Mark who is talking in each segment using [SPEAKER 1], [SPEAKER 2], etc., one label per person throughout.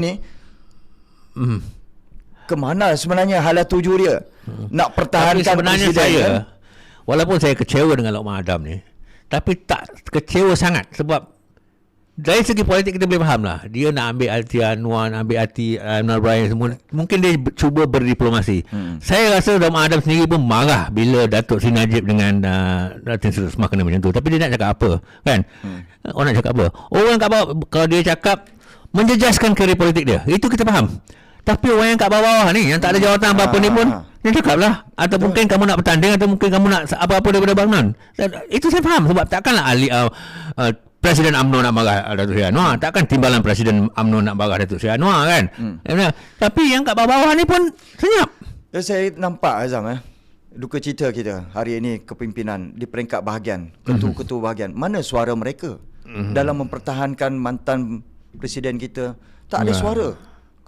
[SPEAKER 1] ni ke mana sebenarnya hala tuju dia nak pertahankan
[SPEAKER 2] sebenarnya
[SPEAKER 1] presiden
[SPEAKER 2] saya
[SPEAKER 1] kan?
[SPEAKER 2] Walaupun saya kecewa dengan Lokman Adam ni, tapi tak kecewa sangat sebab dari segi politik kita boleh faham lah. Dia nak ambil hati Anwar, ambil hati Anwar Ibrahim semua. Mungkin dia cuba berdiplomasi. Saya rasa Lokman Adam sendiri pun marah bila Datuk Seri Najib dengan Datin Seri Usman kena macam tu. Tapi dia nak cakap apa kan? Orang nak cakap apa? Orang kat bawah, kalau dia cakap menjejaskan kerjaya politik dia, itu kita faham. Tapi orang yang kat bawah ni, yang tak ada jawatan apa-apa ni pun, dia cakap lah. Atau mungkin kamu nak bertanding, atau mungkin kamu nak apa-apa daripada bangunan. Itu saya faham. Sebab takkanlah ahli Presiden UMNO nak marah Datuk Seri Anwar. Takkan timbalan Presiden UMNO nak marah Datuk Seri Anwar kan. Tapi yang kat bawah ni pun senyap.
[SPEAKER 1] Saya nampak Azam duka cita kita hari ini kepimpinan di peringkat bahagian, ketua-ketua bahagian. Mana suara mereka dalam mempertahankan mantan Presiden kita? Tak ada suara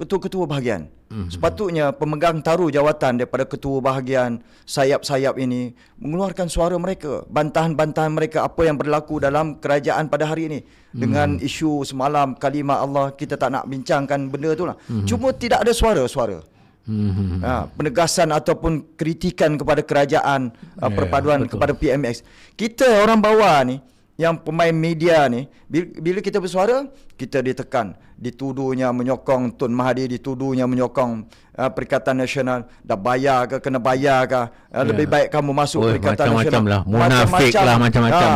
[SPEAKER 1] ketua-ketua bahagian. Sepatutnya pemegang taruh jawatan daripada ketua bahagian sayap-sayap ini mengeluarkan suara mereka, bantahan-bantahan mereka apa yang berlaku dalam kerajaan pada hari ini. Dengan isu semalam kalimah Allah, kita tak nak bincangkan benda tu lah. Cuma tidak ada suara-suara penegasan ataupun kritikan kepada kerajaan, perpaduan kepada PMX. Kita orang bawah ni, yang pemain media ni, bila kita bersuara, kita ditekan, dituduhnya menyokong Tun Mahathir, dituduhnya menyokong Perikatan Nasional. Dah bayar ke, kena bayar ke, lebih baik kamu masuk Perikatan
[SPEAKER 2] macam-macam
[SPEAKER 1] Nasional
[SPEAKER 2] lah, munafik lah, macam-macam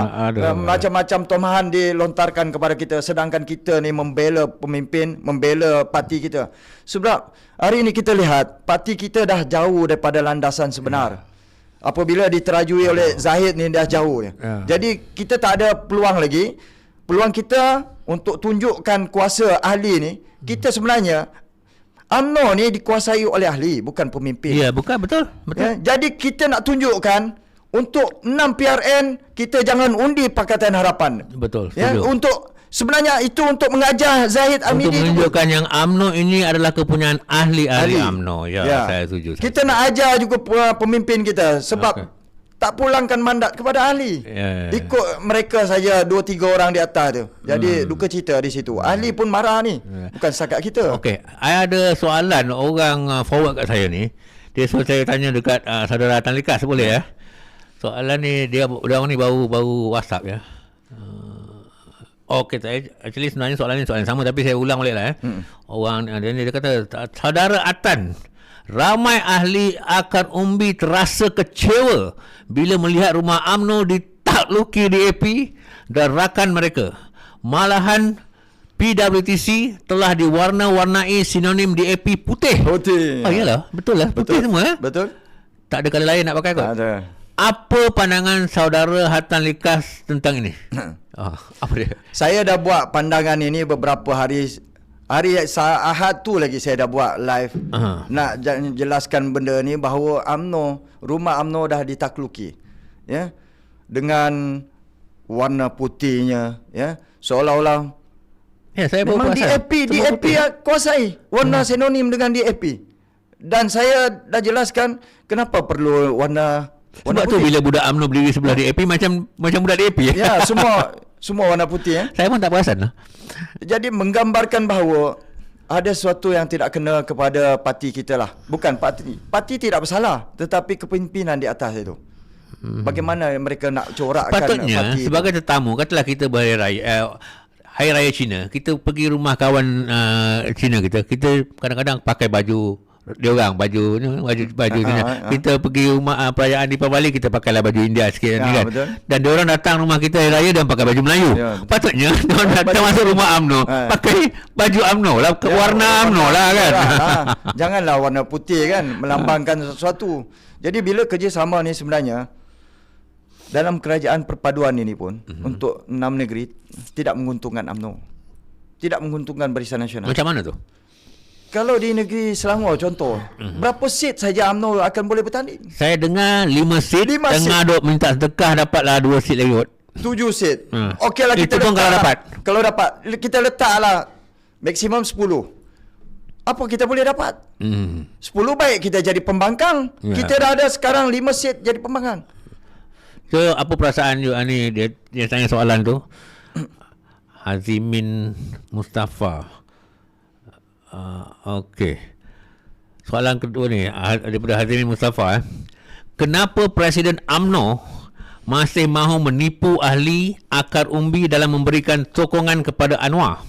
[SPEAKER 1] macam-macam tomahan dilontarkan kepada kita, sedangkan kita ni membela pemimpin, membela parti kita. Sebab hari ini kita lihat parti kita dah jauh daripada landasan sebenar. Apabila diterajui oleh Zahid ni dah jauh. Jadi kita tak ada peluang lagi. Peluang kita untuk tunjukkan kuasa ahli ni, kita sebenarnya UMNO ni dikuasai oleh ahli, bukan pemimpin.
[SPEAKER 2] Ya, bukan, betul.
[SPEAKER 1] Jadi kita nak tunjukkan untuk 6 PRN kita jangan undi Pakatan Harapan.
[SPEAKER 2] Betul.
[SPEAKER 1] Untuk sebenarnya itu untuk mengajar Zahid Amidi,
[SPEAKER 2] untuk menunjukkan yang UMNO ini adalah kepunyaan ahli-ahli UMNO. Saya setuju.
[SPEAKER 1] Kita nak ajar juga pemimpin kita sebab tak pulangkan mandat kepada ahli. Ikut mereka saja 2-3 orang di atas tu. Jadi duka cita di situ. Ahli pun marah ni. Bukan setakat kita.
[SPEAKER 2] Okey, saya ada soalan orang forward kat saya ni. Dia suruh saya tanya dekat saudara Tan Likas, boleh ya? Soalan ni dia orang ni baru WhatsApp ya. Okey, actually sebenarnya soalan ni soalan sama, tapi saya ulang balik lah Orang dia kata, saudara Atan, ramai ahli akan umbi terasa kecewa bila melihat rumah UMNO ditakluki DAP dan rakan mereka. Malahan PWTC telah diwarna-warnai sinonim DAP putih. Iyalah, betul lah, putih semua
[SPEAKER 1] Betul.
[SPEAKER 2] Tak ada kali lain nak pakai kot.
[SPEAKER 1] Tak ada.
[SPEAKER 2] Apa pandangan saudara Hatan Likas tentang ini? Apa dia?
[SPEAKER 1] Saya dah buat pandangan ini beberapa hari Ahad tu lagi saya dah buat live nak jelaskan benda ni, bahawa rumah UMNO dah ditakluki dengan warna putihnya seolah-olah
[SPEAKER 2] saya
[SPEAKER 1] memang DAP kuasai warna sinonim dengan DAP. Dan saya dah jelaskan kenapa perlu warna
[SPEAKER 2] sebab tu
[SPEAKER 1] putih.
[SPEAKER 2] Bila budak UMNO berdiri sebelah DAP macam budak DAP
[SPEAKER 1] semua warna putih
[SPEAKER 2] Saya pun tak perasan lah.
[SPEAKER 1] Jadi menggambarkan bahawa ada sesuatu yang tidak kena kepada parti kita lah. Bukan parti tidak bersalah, tetapi kepimpinan di atas itu. Bagaimana mereka nak corakkan
[SPEAKER 2] patutnya
[SPEAKER 1] parti
[SPEAKER 2] sebagai itu. Tetamu, katalah kita berhari raya Hari Raya Cina, kita pergi rumah kawan Cina kita kadang-kadang pakai baju dia orang, baju Cina. Kita pergi rumah perayaan Deepavali, kita pakailah baju India sikit kan.
[SPEAKER 1] Betul.
[SPEAKER 2] Dan dia orang datang rumah kita Hari Raya dan pakai baju Melayu. Patutnya dia orang datang masuk rumah UMNO pakai baju UMNO lah, warna UMNO lah kan.
[SPEAKER 1] Janganlah warna putih kan, melambangkan sesuatu. Jadi bila kerjasama ni sebenarnya dalam kerajaan perpaduan ini pun untuk 6 negeri tidak menguntungkan UMNO, tidak menguntungkan Barisan Nasional.
[SPEAKER 2] Macam mana tu?
[SPEAKER 1] Kalau di negeri Selangor contoh, berapa seat saja UMNO akan boleh bertanding?
[SPEAKER 2] Saya dengar 5 seat. Tengah duk minta sedekah, dapatlah 2 seat lagi kot.
[SPEAKER 1] 7 seat. Okeylah, kita
[SPEAKER 2] itu pun kalau dapat.
[SPEAKER 1] Kita letaklah maksimum 10. Apa kita boleh dapat? 10 baik kita jadi pembangkang. Kita dah ada sekarang 5 seat jadi pembangkang.
[SPEAKER 2] So, apa perasaan you ni dia tanya soalan tu? Hazimin Mustafa. Okey. Soalan kedua ni daripada Hazimi Mustafa. Kenapa Presiden UMNO masih mahu menipu ahli akar umbi dalam memberikan sokongan kepada Anwar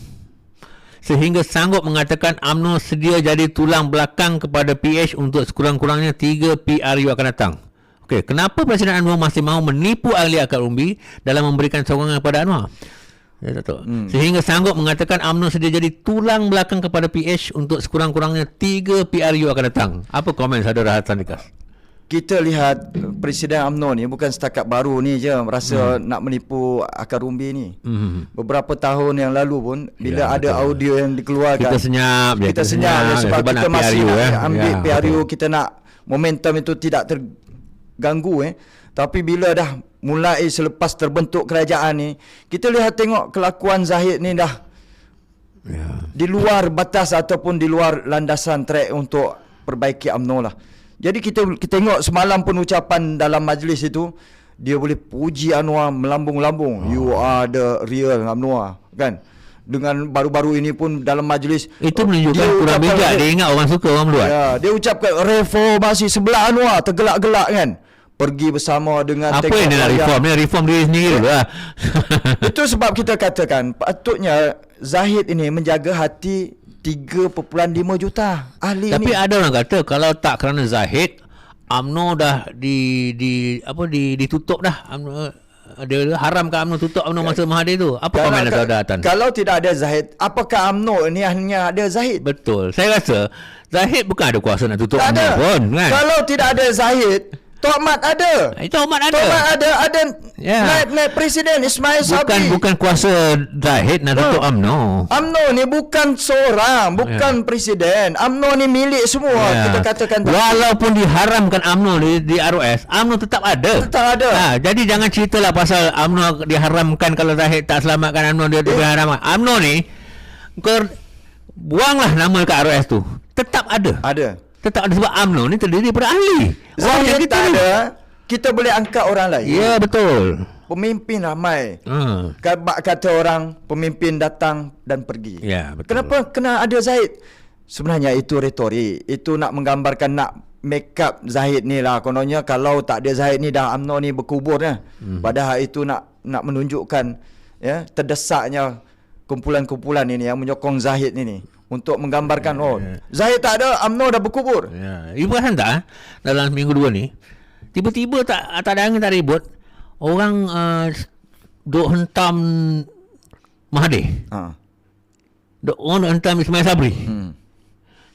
[SPEAKER 2] sehingga sanggup mengatakan UMNO sedia jadi tulang belakang kepada PH untuk sekurang-kurangnya 3 PRU akan datang? Okey, kenapa Presiden Anwar masih mahu menipu ahli akar umbi dalam memberikan sokongan kepada Anwar? Ya, Datuk. Sehingga sanggup mengatakan UMNO sedia jadi tulang belakang kepada PH untuk sekurang-kurangnya 3 PRU akan datang. Apa komen saudara Hassan Likas?
[SPEAKER 1] Kita lihat Presiden UMNO ni bukan setakat baru ni je rasa nak menipu akar umbi ni. Beberapa tahun yang lalu pun bila ada audio yang dikeluarkan,
[SPEAKER 2] Kita senyap je.
[SPEAKER 1] kita senyap je sebab kita masih
[SPEAKER 2] PRU,
[SPEAKER 1] nak ambil PRU,
[SPEAKER 2] betul.
[SPEAKER 1] kita nak momentum itu tidak terganggu. Tapi bila dah mulai selepas terbentuk kerajaan ni, kita lihat tengok kelakuan Zahid ni dah di luar batas ataupun di luar landasan track untuk perbaiki UMNO lah. Jadi kita tengok semalam pun ucapan dalam majlis itu, dia boleh puji Anwar melambung-lambung. You are the real Anwar, kan? Dengan baru-baru ini pun dalam majlis
[SPEAKER 2] Itu menunjukkan kurang bijak. Dia ingat orang suka orang luar.
[SPEAKER 1] ya, dia ucapkan reformasi sebelah Anwar, tergelak-gelak kan. Pergi bersama dengan
[SPEAKER 2] Apa yang dia nak reform? Dia reform diri sendiri dulu lah.
[SPEAKER 1] Itu sebab kita katakan patutnya Zahid ini menjaga hati 3.5 juta ahli
[SPEAKER 2] Tapi
[SPEAKER 1] ini.
[SPEAKER 2] ada orang kata kalau tak kerana Zahid, UMNO dah ditutup dah. UMNO, dia haramkan UMNO tutup UMNO masa Mahathir tu. Apa komen saudara Tan?
[SPEAKER 1] Kalau tidak ada Zahid, apakah UMNO ini hanya ada Zahid?
[SPEAKER 2] Betul. Saya rasa Zahid bukan ada kuasa nak tutup
[SPEAKER 1] Tak
[SPEAKER 2] UMNO
[SPEAKER 1] ada.
[SPEAKER 2] pun kan.
[SPEAKER 1] Kalau tidak ada Zahid, Tok Mat ada.
[SPEAKER 2] Itu umat ada.
[SPEAKER 1] Tok Mat ada
[SPEAKER 2] Ya.
[SPEAKER 1] naib Presiden Ismail Sabri.
[SPEAKER 2] Bukan kuasa Zahid nak tutup UMNO.
[SPEAKER 1] UMNO ni bukan seorang, bukan presiden. UMNO ni milik semua.
[SPEAKER 2] Ya.
[SPEAKER 1] Kita katakan tu.
[SPEAKER 2] Walaupun diharamkan UMNO di ROS, UMNO tetap ada.
[SPEAKER 1] Tetap ada.
[SPEAKER 2] Jadi jangan ceritalah pasal UMNO diharamkan kalau Zahid tak selamatkan UMNO dia diharamkan. UMNO ni buanglah nama kat ROS tu. Tetap ada.
[SPEAKER 1] Ada.
[SPEAKER 2] Tetap ada sebab UMNO ni terdiri daripada ahli.
[SPEAKER 1] Zahid
[SPEAKER 2] kita
[SPEAKER 1] tak
[SPEAKER 2] ni.
[SPEAKER 1] ada, kita boleh angkat orang lain.
[SPEAKER 2] Ya, betul.
[SPEAKER 1] Pemimpin ramai. Kata orang, pemimpin datang dan pergi.
[SPEAKER 2] Ya, betul.
[SPEAKER 1] Kenapa kena ada Zahid? Sebenarnya itu retorik. Itu nak menggambarkan, nak make up Zahid ni lah. Kononnya kalau tak ada Zahid ni dah UMNO ni berkubur lah. Padahal itu nak menunjukkan ya terdesaknya kumpulan-kumpulan ini yang menyokong Zahid ini untuk menggambarkan Zahid tak ada, UMNO dah berkubur.
[SPEAKER 2] Ya, ibu perasan tak dalam minggu 2 ni tiba-tiba tak ada angin tak ribut orang duk hentam Mahathir. Orang duk hentam Ismail Sabri.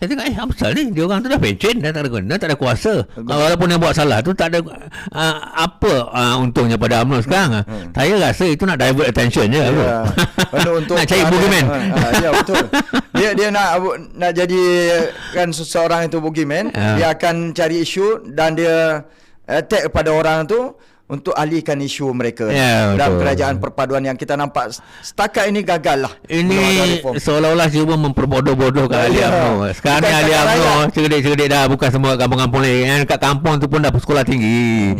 [SPEAKER 2] Saya tengok apa pasal ni, dia orang tu dah pencen, dah tak ada guna, tak ada kuasa. Walaupun yang buat salah tu tak ada untungnya pada UMNO sekarang. Saya rasa itu nak divert attention je.
[SPEAKER 1] Ya. Untuk
[SPEAKER 2] Nak cari boogeyman.
[SPEAKER 1] Ya, betul. Dia nak jadi kan seseorang itu boogeyman. Dia akan cari isu dan dia attack kepada orang tu untuk alihkan isu mereka dalam kerajaan perpaduan yang kita nampak setakat ini gagal lah.
[SPEAKER 2] Ini seolah-olah cuba memperbodoh-bodohkan ahli UMNO. Sekarang ni ahli UMNO cerdik-cerdik dah, bukan semua kampung-kampung lain. Yang kat kampung tu pun dah sekolah tinggi.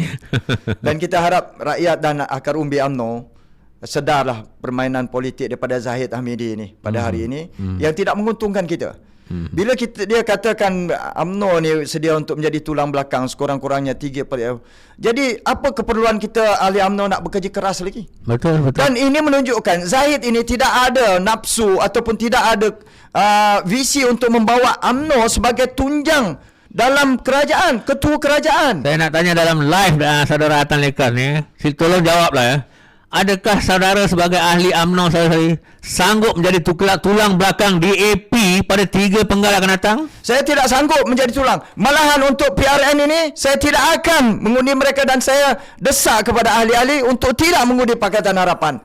[SPEAKER 1] Dan kita harap rakyat dan akar umbi UMNO sedarlah permainan politik daripada Zahid Hamidi ni pada hari ini yang tidak menguntungkan kita. Bila dia katakan UMNO ni sedia untuk menjadi tulang belakang sekurang-kurangnya 3 PRU. Jadi apa keperluan kita ahli UMNO nak bekerja keras lagi?
[SPEAKER 2] Betul.
[SPEAKER 1] Dan ini menunjukkan Zahid ini tidak ada nafsu ataupun tidak ada visi untuk membawa UMNO sebagai tunjang dalam kerajaan, ketua kerajaan.
[SPEAKER 2] Saya nak tanya dalam live saudara Atan Lekas ni, tolong jawablah ya. Adakah saudara sebagai ahli UMNO sanggup menjadi tulang belakang DAP pada 3 penggal akan datang?
[SPEAKER 1] Saya tidak sanggup menjadi tulang. Malahan untuk PRN ini, saya tidak akan mengundi mereka dan saya desak kepada ahli-ahli untuk tidak mengundi Pakatan Harapan.